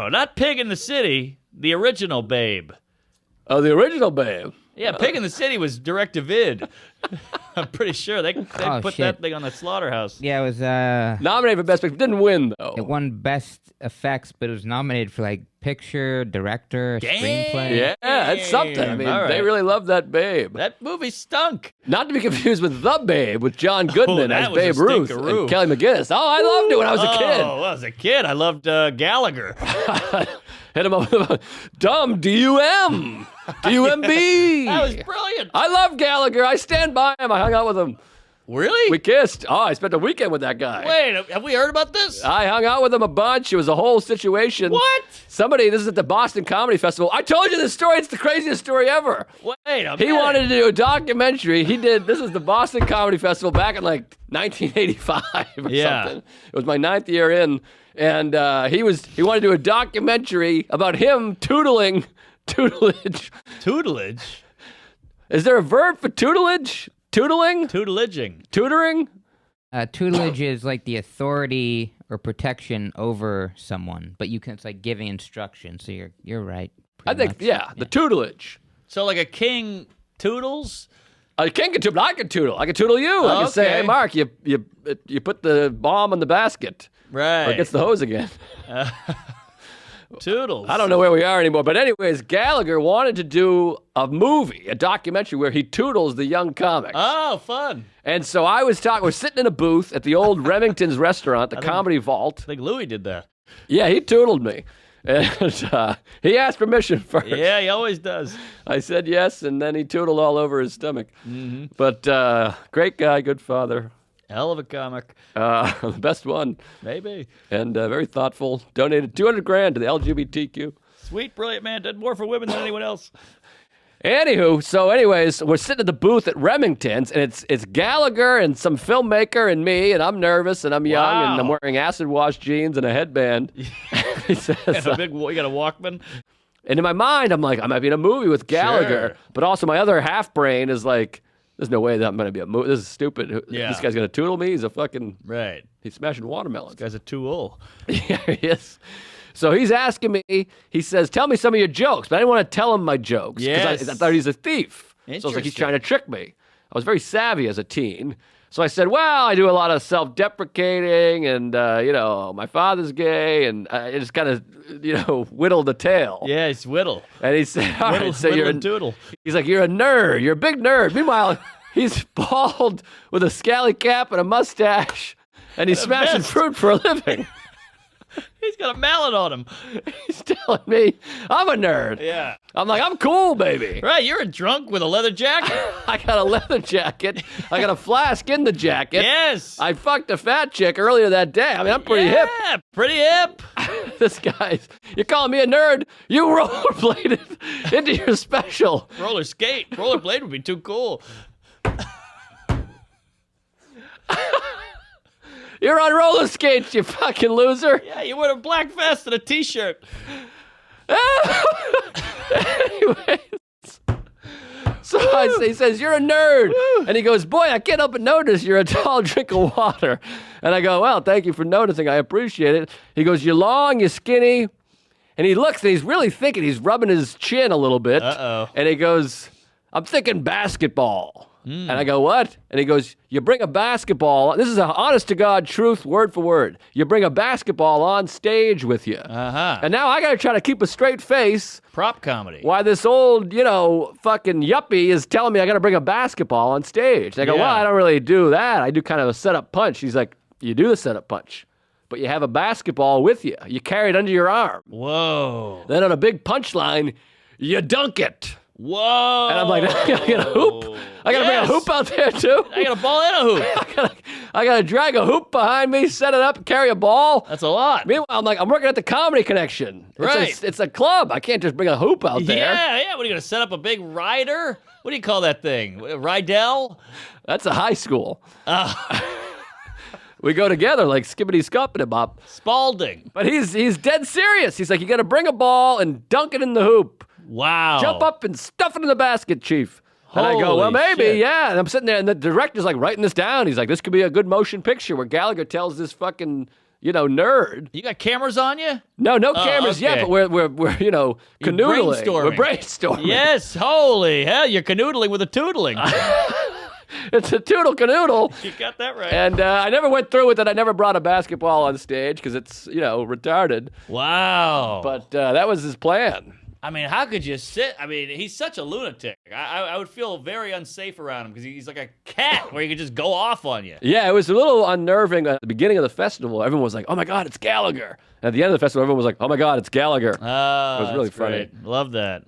No, not Pig in the City. The original Babe. Oh, the original Babe. Yeah, Pig in the City was direct-to-vid. I'm pretty sure they put that thing on the Slaughterhouse. Yeah, it was. Nominated for Best Picture. Didn't win, though. It won Best Effects, but it was nominated for like picture, director, screenplay. Yeah, that's something. I mean, they really loved that Babe. That movie stunk. Not to be confused with The Babe, with John Goodman that as was a Babe Ruth stinkeroo. and Kelly McGillis. Oh, I loved it when I was a kid. Oh, when I was a kid, I loved Gallagher. Hit him up with a dumb D-U-M. D-U-M-B. That was brilliant. I love Gallagher. I stand by him. I hung out with him. Really? We kissed. Oh, I spent a weekend with that guy. Wait, have we heard about this? I hung out with him a bunch. It was a whole situation. What? This is at the Boston Comedy Festival. I told you this story. It's the craziest story ever. Wait a minute. He wanted to do a documentary. This is the Boston Comedy Festival back in like 1985 or something. It was my 9th year in. And he wanted to do a documentary about him tutelage. Tutelage? Is there a verb for tutelage? Tuteling? Tutelaging. Tutoring? Tutelage is like the authority or protection over someone, but it's like giving instruction. So you're right. I think, the tutelage. So like a king toodles? A king can tootle. I can tootle. I can tootle you. I can say, hey, Mark, you put the bomb in the basket. Right. Or it gets the hose again. Toodles. I don't know where we are anymore. But anyways, Gallagher wanted to do a movie, a documentary where he toodles the young comics. Oh, fun. And so we're sitting in a booth at the old Remington's restaurant, the Comedy Vault. I think Louis did that. Yeah, he tootled me. And he asked permission first. Yeah, he always does. I said yes, and then he tootled all over his stomach. Mm-hmm. But great guy, good father. Hell of a comic. The best one. Maybe. And very thoughtful. Donated $200,000 to the LGBTQ. Sweet, brilliant man. Did more for women than anyone else. Anyways, we're sitting at the booth at Remington's, and it's Gallagher and some filmmaker and me, and I'm nervous, and I'm young, and I'm wearing acid wash jeans and a headband. He says, you got a Walkman? And in my mind, I'm like, I might be in a movie with Gallagher, Sure. but also my other half brain is like, there's no way that I'm going to be a movie. This is stupid. Yeah. This guy's going to tootle me. He's a fucking... Right. He's smashing watermelons. This guy's a tool. Yeah, he is. So he's asking me, he says, tell me some of your jokes. But I didn't want to tell him my jokes. Yes. I thought he's a thief. So it's like he's Interesting. trying to trick me. I was very savvy as a teen. So I said, well, I do a lot of self-deprecating and, my father's gay. And I just kind of, whittled the tale. Yeah, he's whittle. And he said, all right, so Whittle and doodle. He's like, you're a nerd. You're a big nerd. Meanwhile, he's bald with a scally cap and a mustache. And he's smashing vest. fruit for a living. He's got a mallet on him. He's telling me I'm a nerd. Yeah. I'm like, I'm cool, baby. Right, you're a drunk with a leather jacket. I got a leather jacket. I got a flask in the jacket. Yes. I fucked a fat chick earlier that day. I mean, I'm pretty hip. Yeah, pretty hip. This guy's, you're calling me a nerd? You rollerbladed into your special. Roller skate. Rollerblade would be too cool. You're on roller skates, you fucking loser. Yeah, you wear a black vest and a t-shirt. Anyways. So he says, you're a nerd. And he goes, boy, I can't help but notice you're a tall drink of water. And I go, well, thank you for noticing. I appreciate it. He goes, you're long, you're skinny. And he looks and he's really thinking. He's rubbing his chin a little bit. Uh-oh. And he goes, I'm thinking basketball. And I go, what? And he goes, you bring a basketball. This is an honest-to-God truth, word for word. You bring a basketball on stage with you. Uh-huh. And now I got to try to keep a straight face. Prop comedy. Why this old, fucking yuppie is telling me I got to bring a basketball on stage. And I go, well, I don't really do that. I do kind of a setup punch. He's like, you do the setup punch, but you have a basketball with you. You carry it under your arm. Whoa. Then on a big punchline, you dunk it. Whoa. And I'm like, I got to get a hoop. I got to bring a hoop out there, too. I got a ball and a hoop. I got to drag a hoop behind me, set it up, carry a ball. That's a lot. Meanwhile, I'm like, I'm working at the Comedy Connection. Right. It's a club. I can't just bring a hoop out there. Yeah. What are you going to set up a big rider? What do you call that thing? Rydell? That's a high school. We go together like skibbity scuppity bop. Spalding. But he's dead serious. He's like, you got to bring a ball and dunk it in the hoop. Wow. Jump up and stuff it in the basket, Chief. And I go, Holy well, maybe, shit. yeah. And I'm sitting there, and the director's like writing this down. He's like, this could be a good motion picture where Gallagher tells this fucking, nerd. You got cameras on you? No cameras yet, but we're canoodling. brainstorming. We're brainstorming. Yes, holy hell, you're canoodling with a toodling. It's a toodle canoodle. You got that right. And I never went through with it. I never brought a basketball on stage because it's, retarded. Wow. But that was his plan. I mean, how could you sit? I mean, he's such a lunatic. I would feel very unsafe around him because he's like a cat where he could just go off on you. Yeah, it was a little unnerving at the beginning of the festival. Everyone was like, oh my God, it's Gallagher. And at the end of the festival, everyone was like, oh my God, it's Gallagher. Oh, it was really funny. Great. Love that.